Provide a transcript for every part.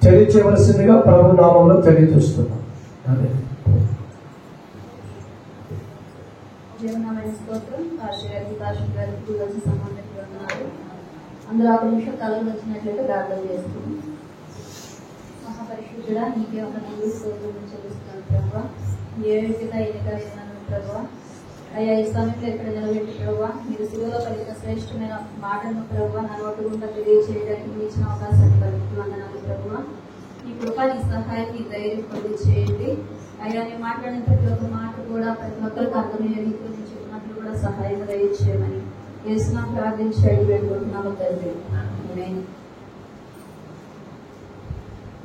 తెలియచేయవలసిందిగా ప్రభు నామంలో తెలియజేస్తున్నాం. అందరూ ఒక నిమిషం కలలు వచ్చినట్లయితే ప్రార్థన చేస్తున్నాం. మహాపరిశుద్ధుడా, నీకే ఒక స్తోత్రం చెల్లిస్తున్నాను ప్రభావ. ఏ రీతిగా ఎన్నికైనాను ప్రభావ. అయ్యా, ఈ సమయంలో ఎక్కడ నిలబెట్టి ప్రభావ మీరు శిలువలో కలిగిన శ్రేష్టమైన మాటను ప్రభావ నా నోటి గుండా తెలియజేయడానికి మీరు ఇచ్చిన అవకాశాన్ని బట్టి వందనాలు ప్రభావ. ఈ కృప, నీ సహాయం, నీ ధైర్యం పొంది చేయండి. అయ్యా, నేను మాట్లాడిన ప్రతి ఒక్క మాట కూడా ప్రతి ఒక్కరికి అర్థమయ్యే రీతిలో నేను చెప్పినట్లు కూడా సహాయం దయచేయమని యేసునామమున ప్రార్థించి అడిగి వేడుకుంటున్నాము తండ్రి. ఆమేన్.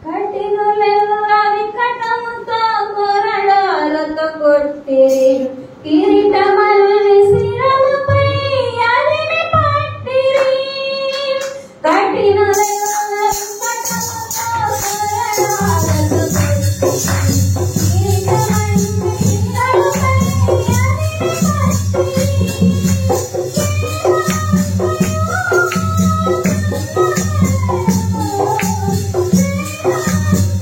కఠినులెల్లరి కటముతో కొరడాలతో కొట్టిరి, కిరీటమల్లి శిరముపై అరిమి పట్టిరి. కఠినులెల్లరి కటముతో కొరడాలతో కొట్టిరి, కిరీటమల్లి శిరముపై అరిమి పట్టిరి.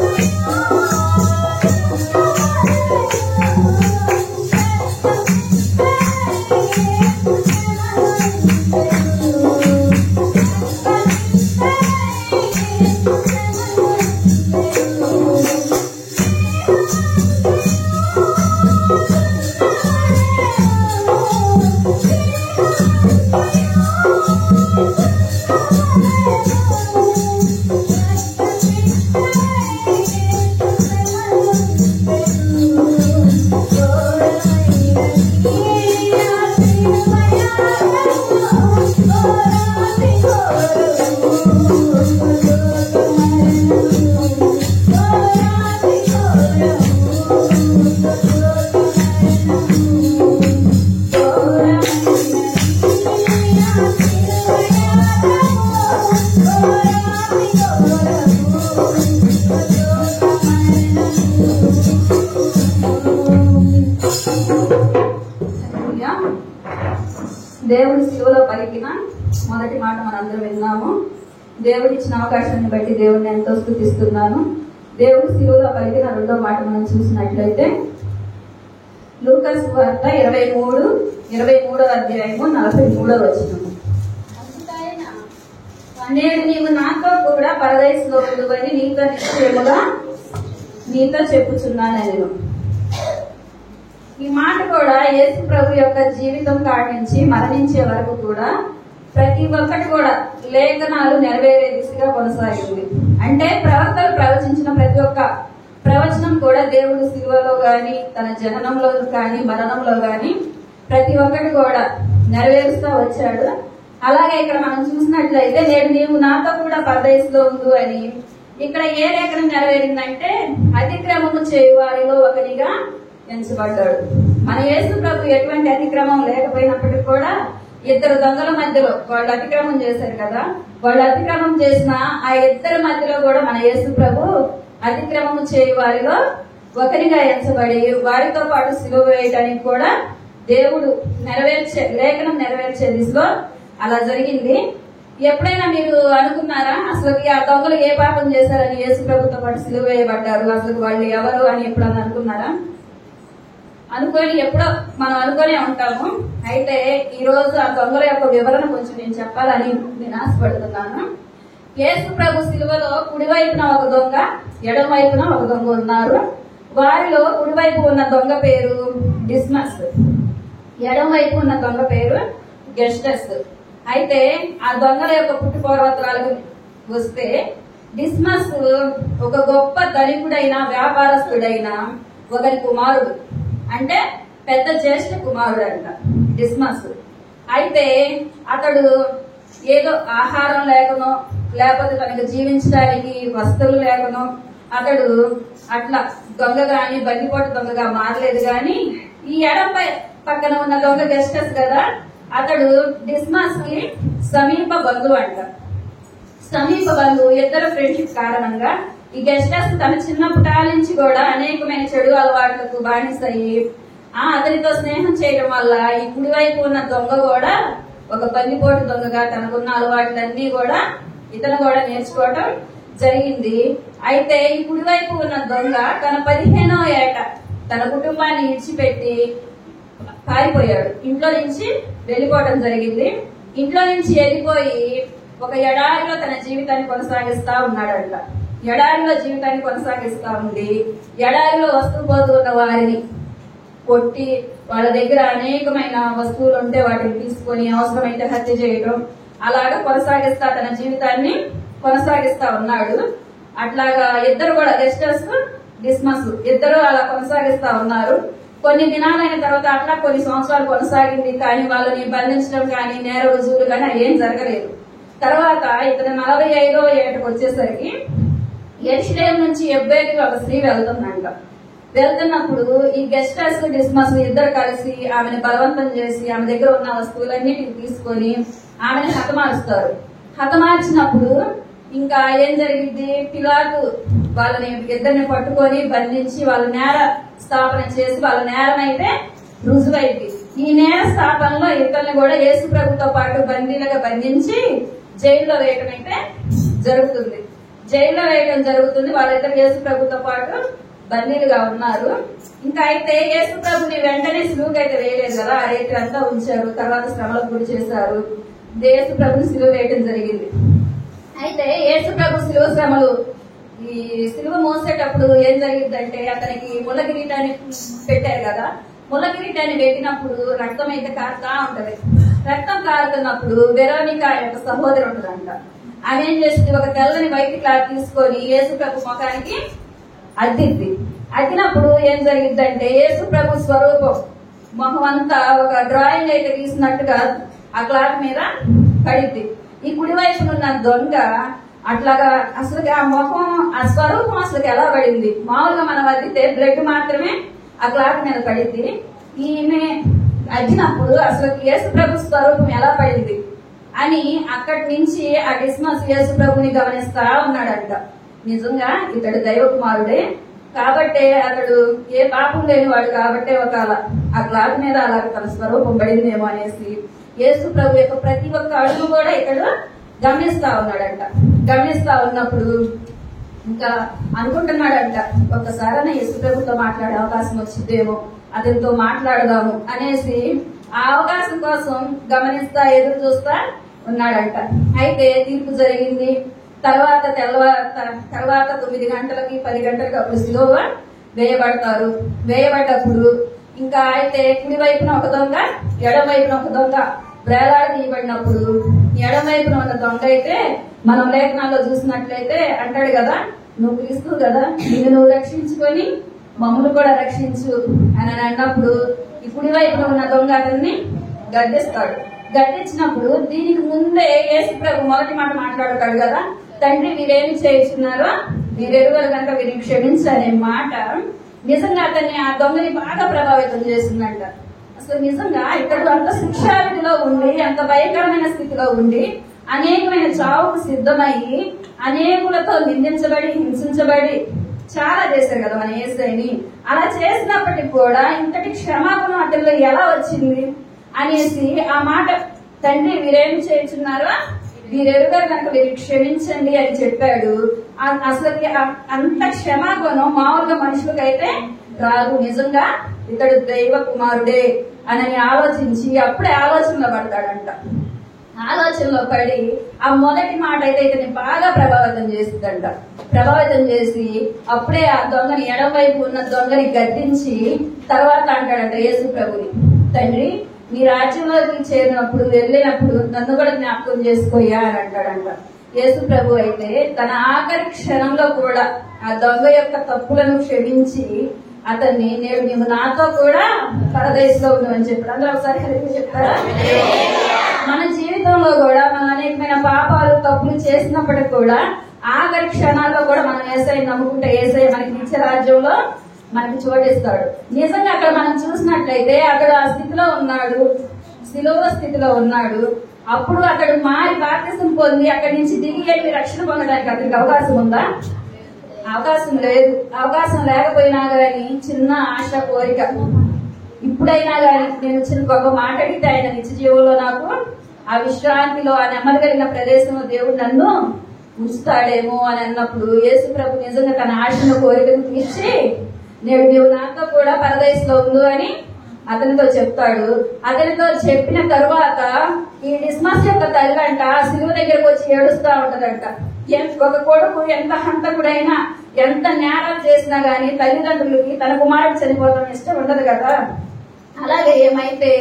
దేవుడి శిలువలో పలికిన మొదటి మాట మనందరం విన్నాము. దేవుడు ఇచ్చిన అవకాశాన్ని బట్టి దేవుడిని ఎంతో స్తుతిస్తున్నాను. దేవుడు శిలువలో పలికిన రెండో మాట మనం చూసినట్లయితే లూకా సువార్త 23వ అధ్యాయము 43వ వచనము. నేడు నీవు నాతో కూడా పరదేశంలో ఉండువని నీతో నిశ్చయముగా నీతో చెప్పుచున్నాను నేను. ఈ మాట కూడా యేసు ప్రభు యొక్క జీవితం కాడి నుంచి మరణించే వరకు కూడా ప్రతి ఒక్కటి కూడా లేఖనాలు నెరవేరే దిశగా కొనసాగింది. అంటే ప్రవక్తలు ప్రవచించిన ప్రతి ఒక్క ప్రవచనం కూడా దేవుడు శిలువలో గాని తన జననంలో కానీ మరణంలో గాని ప్రతి ఒక్కటి కూడా నెరవేరుస్తూ వచ్చాడు. అలాగే ఇక్కడ మనం చూసినట్లయితే నేడు నీవు నాతో కూడా పరదేశంలో ఉండు అని ఇక్కడ ఏ లేఖనం నెరవేరిందంటే అతిక్రమము చేయు వారిలో ఒకనిగా ఎంచబడ్డాడు. మన యేసు ప్రభు ఎటువంటి అతిక్రమం లేకపోయినప్పటికీ కూడా ఇద్దరు దొంగల మధ్యలో వాళ్ళు అతిక్రమం చేశారు కదా, వాళ్ళు అతిక్రమం చేసిన ఆ ఇద్దరి మధ్యలో కూడా మన యేసు ప్రభు అతిక్రమం చేయు వారిలో ఒకరిగా ఎంచబడి వారితో పాటు సిలువ వేయడానికి కూడా దేవుడు లేఖనం నెరవేర్చే దిశలో అలా జరిగింది. ఎప్పుడైనా మీరు అనుకున్నారా అసలు ఆ దొంగలు ఏ పాపం చేశారని యేసు ప్రభుతో పాటు సిలువ వేయబడ్డారు, అసలు వాళ్ళు ఎవరు అని ఎప్పుడన్నా అనుకున్నారా? ఎప్పుడో మనం అనుకునే ఉంటాము. అయితే ఈ రోజు ఆ దొంగల యొక్క వివరణ కొంచెం నేను చెప్పాలని నేను ఆశపడుతున్నాను. యేసు ప్రభు సిలువలో కుడివైపున ఒక దొంగ, ఎడమ వైపున ఒక దొంగ ఉన్నారు. వారిలో కుడివైపు ఉన్న దొంగ పేరు డిస్మస్, ఎడమ వైపు ఉన్న దొంగ పేరు గెస్టస్. అయితే ఆ దొంగల యొక్క పుట్టు పూర్వోత్తరాలకు వస్తే డిస్మస్ ఒక గొప్ప ధనికుడైన వ్యాపారస్తుడైన ఒకరి కుమారుడు, అంటే పెద్ద జ్యేష్ఠ కుమారుడు అంట డిస్మస్. అయితే అతడు ఏదో ఆహారం లేకనో లేకపోతే తనకు జీవించడానికి వస్తువులు లేకనో అతడు అట్లా దొంగ గాని బందిపోటు దొంగగా మారలేదు. గాని ఈ ఎడమ పక్కన ఉన్న దొంగ గెస్టస్ కదా, అతడు డిస్మస్ కి సమీప బంధువు అంట. సమీప బంధువు ఇద్దరు ఫ్రెండ్షిప్ కారణంగా ఈ గెస్టస్ తన చిన్నప్పటి నుంచి కూడా అనేకమైన చెడు అలవాట్లకు బానిసయ్యి అతనితో స్నేహం చేయడం వల్ల ఈ కుడివైపు ఉన్న దొంగ కూడా ఒక బందిపోటు దొంగగా తనకున్న అలవాట్లన్నీ కూడా ఇతను కూడా నేర్చుకోవటం, జరిగింది. అయితే ఈ కుడివైపు ఉన్న దొంగ తన 15వ ఏట తన కుటుంబాన్ని విడిచిపెట్టి పారిపోయాడు. ఇంట్లో నుంచి వెళ్ళిపోవడం జరిగింది. ఇంట్లో నుంచి వెళ్ళిపోయి ఒక ఎడారిలో తన జీవితాన్ని కొనసాగిస్తా ఉన్నాడంట. ఎడారిలో జీవితాన్ని కొనసాగిస్తా ఉండి ఎడారిలో వస్తూ పోతూ ఉన్న వారిని కొట్టి, వాళ్ళ దగ్గర అనేకమైన వస్తువులు ఉంటే వాటిని తీసుకొని అవసరమైతే హత్య చేయడం, అలాగా కొనసాగిస్తా తన జీవితాన్ని కొనసాగిస్తా ఉన్నాడు. అట్లాగా ఇద్దరు కూడా గెస్టర్స్ డిస్మస్ ఇద్దరు అలా కొనసాగిస్తా ఉన్నారు. కొన్ని దినాలైన తర్వాత అట్లా కొన్ని సంవత్సరాలు కొనసాగింది. కానీ వాళ్ళని బంధించడం కానీ నేర రుజువులు కానీ ఏం జరగలేదు. తర్వాత ఇతను 45వ ఏటకు వచ్చేసరికి యెరూషలేము నుంచి ఎబ్బేకి ఒక స్త్రీ వెళ్తుందంట. వెళ్తున్నప్పుడు ఈ గెస్టర్స్ డిస్మస్ ఇద్దరు కలిసి ఆమెను బలవంతం చేసి ఆమె దగ్గర ఉన్న వస్తువులన్నిటిని తీసుకొని ఆమెను హతమారుస్తారు. హతమార్చినప్పుడు ఇంకా ఏం జరిగింది, పిలాతు వాళ్ళని ఇద్దరిని పట్టుకొని బంధించి వాళ్ళ నేర స్థాపన చేసి వాళ్ళ నేరం అయితే రుజువైంది. ఈ నేర స్థాపనలో ఇతరులను కూడా యేసు ప్రభుతో పాటు బందీలుగా బంధించి జైల్లో వేయడం అయితే జరుగుతుంది. జైల్లో వేయడం జరుగుతుంది. వాళ్ళిద్దరు యేసు ప్రభుతో పాటు బందీలుగా ఉన్నారు. ఇంకా అయితే యేసు ప్రభుని వెంటనే సిలువకి అయితే వేయలేదు కదా, ఆ రేతి అంతా ఉంచారు. తర్వాత శ్రమలకు గురి చేశారు. యేసు ప్రభుని సిలువ వేయడం జరిగింది. అయితే యేసు ప్రభు సిలువ శ్రమలు ఈ సిలువ మోసేటప్పుడు ఏం జరిగిందంటే అతనికి ముళ్ళ కిరీటాన్ని పెట్టారు కదా. ముళ్ళ కిరీటాన్ని పెట్టినప్పుడు రక్తం అయితే కారుతా ఉంటది. రక్తం కారుతున్నప్పుడు వెరోనికా యొక్క సహోదరు ఉంటదంట. ఆమె ఏం చేసింది, ఒక తెల్లని వైట్ క్లాత్ తీసుకొని యేసు ప్రభు ముఖానికి అద్దింది. అద్దినప్పుడు ఏం జరిగిందంటే యేసు ప్రభు స్వరూపం మొహం అంతా ఒక డ్రాయింగ్ అయితే తీసినట్టుగా ఆ క్లాత్ మీద పడింది. ఈ కుడివైపున ఉన్న దొంగ అట్లాగా అసలు ఆ ముఖం ఆ స్వరూపం అసలు ఎలా పడింది, మామూలుగా మనం అద్దితే బ్లడ్ మాత్రమే ఆ క్లాత్ మీద పడింది. ఈమె అద్దినప్పుడు అసలు యేసు ప్రభు స్వరూపం ఎలా పడింది అని అక్కడి నుంచి ఆ డిస్మస్ యేసు ప్రభుని గమనిస్తా ఉన్నాడంట. నిజంగా ఇతడు దైవ కుమారుడే కాబట్టే, అతడు ఏ పాపం లేనివాడు కాబట్టే ఒక ఆ క్లాత్ మీద అలా తన స్వరూపం పడిందేమో అనేసి యేసు ప్రభు యొక్క ప్రతి ఒక్క అడుగు కూడా ఇతడు గమనిస్తా ఉన్నాడంట. గమనిస్తా ఉన్నప్పుడు ఇంకా అనుకుంటున్నాడంట, ఒక్కసారైనా యేసు ప్రభుతో మాట్లాడే అవకాశం వచ్చిందేమో, అతనితో మాట్లాడదాము అనేసి ఆ అవకాశం కోసం గమనిస్తా ఎదురు చూస్తా ఉన్నాడంట. అయితే తీర్పు జరిగింది. తర్వాత 9 గంటలకి 10 గంటలకి అప్పుడు సిలువ వేయబడతారు. వేయబడ్డప్పుడు ఇంకా అయితే కుడి వైపున ఒక దొంగ, ఎడం వైపున ఒక దొంగ వేలాడదీయబడినప్పుడు ఎడం వైపున ఉన్న దొంగ అయితే మనం లేఖనాల్లో చూసినట్లయితే అంటాడు కదా, నువ్వు క్రీస్తు కదా, నిన్ను నువ్వు రక్షించుకొని మమ్మల్ని కూడా రక్షించు అని అన్నప్పుడు ఈ కుడి వైపున ఉన్న దొంగ అతన్ని గద్దిస్తాడు. గద్దించినప్పుడు దీనికి ముందే యేసు ప్రభు మొదటి మాట మాట్లాడతాడు కదా, తండ్రి వీరేమి చేస్తున్నారో వీరెరుగరు కనుక వీరిని క్షమించు అనే మాట నిజంగా అతన్ని ఆ దొంగని బాగా ప్రభావితం చేసిందంట. అసలు నిజంగా ఇతడు అంత శిక్షావిధిలో ఉండి, అంత భయంకరమైన స్థితిలో ఉండి, అనేకమైన చావుకు సిద్ధమయ్యి, అనేకులతో నిందించబడి హింసించబడి చాలా చేశారు కదా మన యేసయ్యని. అలా చేసినప్పటికీ కూడా ఇంతటి క్షమాపణ అతనిలో ఎలా వచ్చింది అనేసి ఆ మాట, తండ్రి వీరేమి చేస్తున్నారో వీరెరుగరు కనుక వీరు క్షమించండి అని చెప్పాడు. అసలు అంత క్షమాపణ మామూలుగా మనుషులకైతే రాదు. నిజంగా ఇతడు దైవ కుమారుడే అని ఆలోచించి అప్పుడే ఆలోచనలో పడతాడంట. ఆలోచనలో పడి ఆ మొదటి మాట అయితే ఇతన్ని బాగా ప్రభావితం చేస్తుందంట. ప్రభావితం చేసి అప్పుడే ఆ దొంగని ఎడం వైపు ఉన్న దొంగని గద్దించి తర్వాత అంటాడంట యేసు ప్రభుని, తండ్రి నీ రాజ్యంలోకి చేరినప్పుడు వెళ్ళినప్పుడు నన్ను కూడా జ్ఞాపకం చేసుకోయా అని అంటాడంట. యేసు ప్రభు అయితే తన ఆఖరి క్షణంలో కూడా ఆ దొంగ యొక్క తప్పులను క్షమించి అతన్ని నేడు నీవు నాతో కూడా పరదేశంలో ఉన్నావని చెప్పాడు. అందరూ ఒకసారి హల్లెలూయా చెప్తారా? మన జీవితంలో కూడా మనం అనేకమైన పాపాలు తప్పులు చేసినప్పటికీ కూడా ఆఖరి క్షణాల్లో కూడా మనం యేసయ్యని నమ్ముకుంటే యేసయ్య మనకి నిత్య రాజ్యంలో మనకి చోటిస్తాడు. నిజంగా అక్కడ మనం చూసినట్లయితే అతడు ఆ స్థితిలో ఉన్నాడు, సిలువ స్థితిలో ఉన్నాడు. అప్పుడు అతడు మారి బాప్తిసం పొంది అక్కడి నుంచి దిగి వెళ్ళి రక్షణ పొందడానికి అతనికి అవకాశం ఉందా? అవకాశం లేదు. అవకాశం లేకపోయినా గాని చిన్న ఆశ, కోరిక, ఇప్పుడైనా గాని నేను ఒక మాట అడిగితే ఆయన నిత్య జీవంలో నాకు ఆ విశ్రాంతిలో ఆ నెమ్మది కలిగిన ప్రదేశంలో దేవుడు నన్ను ఉంచుతాడేమో అని అన్నప్పుడు యేసు ప్రభు నిజంగా తన ఆశను కోరికను తీర్చి నేడు నీవు నాతో కూడా పరదేశ్ లో ఉండు అని అతనితో చెప్తాడు. అతనితో చెప్పిన తరువాత ఈ డిస్మస్ యొక్క తల్లి అంట సిలువ దగ్గరకు వచ్చి ఏడుస్తా ఉంటదంట. ఒక కొడుకు ఎంత హంతకుడైనా ఎంత నేరం చేసినా గాని తల్లిదండ్రులకి తన కుమారుడు చనిపోవడం ఇష్టం ఉండదు కదా. అలాగే ఏమైతే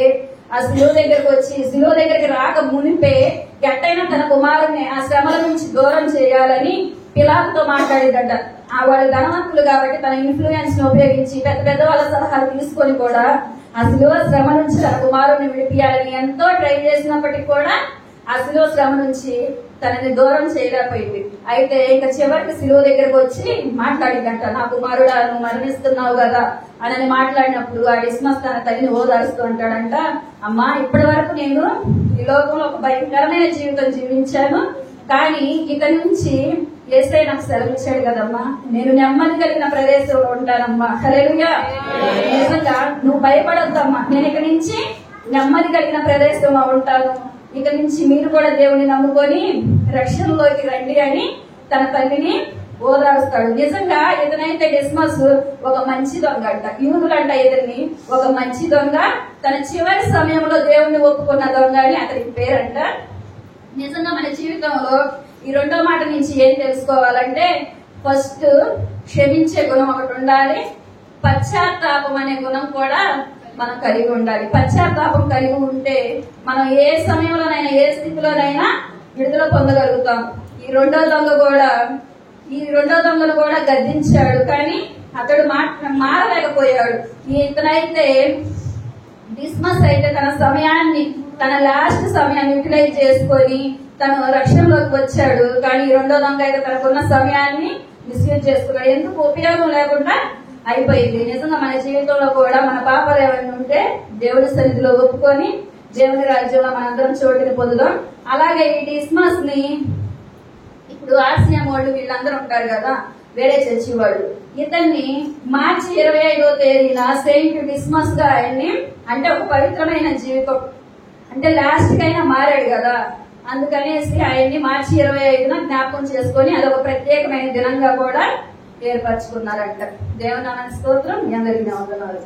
ఆ సిలువ దగ్గరకు వచ్చి సిలువ దగ్గరికి రాక మునిపే ఎట్టయినా తన కుమారుడిని ఆ శ్రమల నుంచి దూరం చేయాలని పిలాతుతో మాట్లాడిందట. వాళ్ళు ధనవంతులు కాబట్టి తన ఇన్ఫ్లుయెన్స్ ను ఉపయోగించి పెద్ద పెద్ద వాళ్ళ సలహాలు తీసుకొని కూడా ఆ సిలువ శ్రమ నుంచి తన కుమారుడిని విడిపియాలని ఎంతో ట్రై చేసినప్పటికీ కూడా ఆ సిలువ శ్రమ నుంచి తనని దూరం చేయలేకపోయింది. అయితే ఇంకా చివరికి సిలువ దగ్గరకు వచ్చి మాట్లాడిందంట, నా కుమారుడా నువ్వు మరణిస్తున్నావు కదా అని మాట్లాడినప్పుడు ఆ డిస్మస్ తన తల్లిని ఓదారుస్తూ అంటాడంట, అమ్మా ఇప్పటి వరకు నేను ఈ లోకంలో ఒక భయంకరమైన జీవితం జీవించాను, కానీ ఇక నుంచి యేసే నాకు సెలవిచ్చాడు కదమ్మా, నేను నెమ్మది కలిగిన ప్రదేశంలో ఉంటానమ్మా. హల్లెలూయా. నిజంగా నువ్వు భయపడొద్దమ్మా, నేను ఇక నుంచి నెమ్మది కలిగిన ప్రదేశంలో ఉంటాను, ఇక నుంచి మీరు కూడా దేవుని నమ్ముకొని రక్షణలోకి రండి అని తన తల్లిని ఓదారుస్తాడు. నిజంగా ఇతనైతే డిస్మస్ ఒక మంచి దొంగ అంట. యూదులంట ఇతన్ని ఒక మంచి దొంగ, తన చివరి సమయంలో దేవుణ్ణి ఒప్పుకున్న దొంగ అని అతనికి పేరంట. నిజంగా మన జీవితంలో ఈ రెండో మాట నుంచి ఏం తెలుసుకోవాలంటే, ఫస్ట్ క్షమించే గుణం ఒకటి ఉండాలి, పశ్చాత్తాపం అనే గుణం కూడా మనం కలిగి ఉండాలి. పశ్చాత్తాపం కలిగి ఉంటే మనం ఏ సమయంలోనైనా ఏ స్థితిలోనైనా విడుదల పొందగలుగుతాం. ఈ రెండో దొంగను కూడా గద్దించాడు, కానీ అతడు మారలేకపోయాడు. ఇతనైతే డిస్మస్ అయితే తన సమయాన్ని, తన లాస్ట్ సమయాన్ని యూటిలైజ్ చేసుకొని తను రక్షణలోకి వచ్చాడు, కానీ ఈ రెండో దొంగ అయితే తనకున్న సమయాన్ని మిస్యూజ్ చేసుకున్నాడు. ఎందుకు ఉపయోగం లేకుండా అయిపోయింది. నిజంగా మన జీవితంలో కూడా మన పాపాలు ఏమైనా ఉంటే దేవుని సన్నిధిలో ఒప్పుకొని దేవుని రాజ్యంలో మనందరం చోటుని పొందుదాం. అలాగే ఈ డిస్మస్ ని ఇప్పుడు ఆర్సీఎం వాళ్ళు వీళ్ళందరూ ఉంటారు కదా, వేరే చర్చి వాళ్ళు, ఇతన్ని మార్చి 25వ తేదీన సెయింట్ డిస్మస్ గా ఆయన్ని, అంటే ఒక పవిత్రమైన జీవితం, అంటే లాస్ట్ కైనా మారాడు కదా, అందుకనేసి ఆయన్ని మార్చి 25న జ్ఞాపకం చేసుకొని అదొక ప్రత్యేకమైన దినంగా కూడా ఏర్పరచుకున్నారంట. దేవుని నామమునకు స్తోత్రం. మీ అందరికీ వందనాలు.